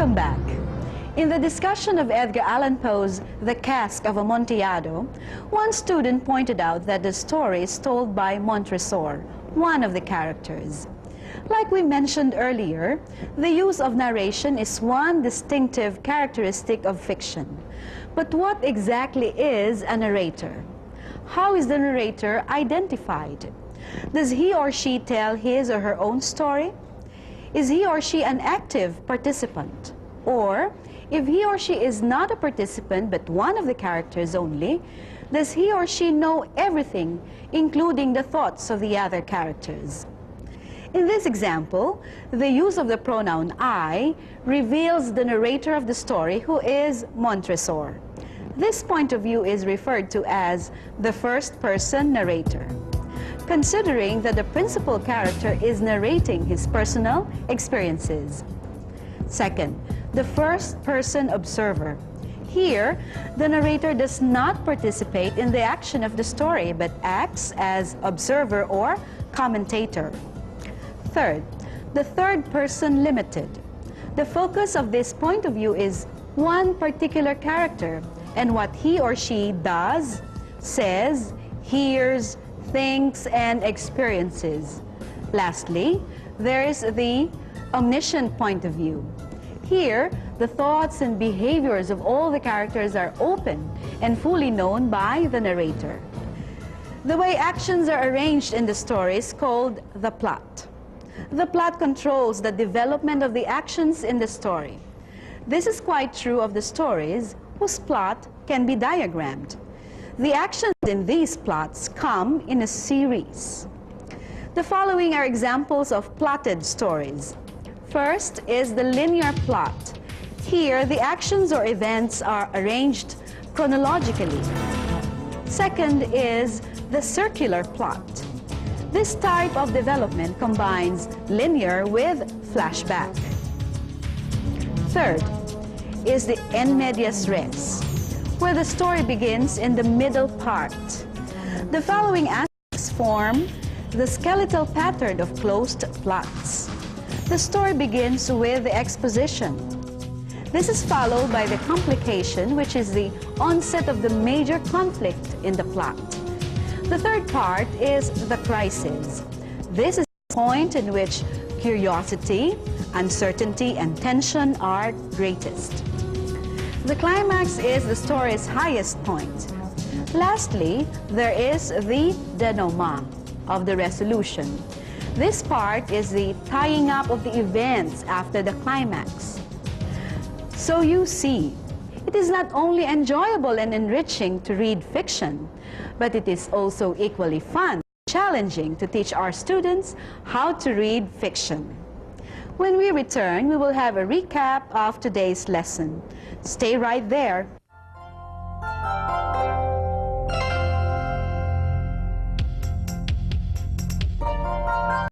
Welcome back. In the discussion of Edgar Allan Poe's The Cask of Amontillado, one student pointed out that the story is told by Montresor, one of the characters. Like we mentioned earlier, the use of narration is one distinctive characteristic of fiction. But what exactly is a narrator? How is the narrator identified? Does he or she tell his or her own story? Is he or she an active participant? Or, if he or she is not a participant but one of the characters only, does he or she know everything, including the thoughts of the other characters? In this example, the use of the pronoun I reveals the narrator of the story, who is Montresor. This point of view is referred to as the first-person narrator, considering that the principal character is narrating his personal experiences. Second, the first-person observer. Here, the narrator does not participate in the action of the story, but acts as observer or commentator. Third, the third-person limited. The focus of this point of view is one particular character and what he or she does, says, hears, thinks, and experiences. Lastly, there is the omniscient point of view. Here, the thoughts and behaviors of all the characters are open and fully known by the narrator. The way actions are arranged in the story is called the plot. The plot controls the development of the actions in the story. This is quite true of the stories whose plot can be diagrammed. The actions in these plots come in a series. The following are examples of plotted stories. First is the linear plot. Here, the actions or events are arranged chronologically. Second is the circular plot. This type of development combines linear with flashback. Third is the en medias res, where the story begins in the middle part. The following aspects form the skeletal pattern of closed plots. The story begins with the exposition. This is followed by the complication, which is the onset of the major conflict in the plot. The third part is the crisis. This is the point in which curiosity, uncertainty, and tension are greatest. The climax is the story's highest point. Lastly, there is the denouement of the resolution. This part is the tying up of the events after the climax. So you see, it is not only enjoyable and enriching to read fiction, but it is also equally fun, challenging to teach our students how to read fiction. When we return, we will have a recap of today's lesson. Stay right there.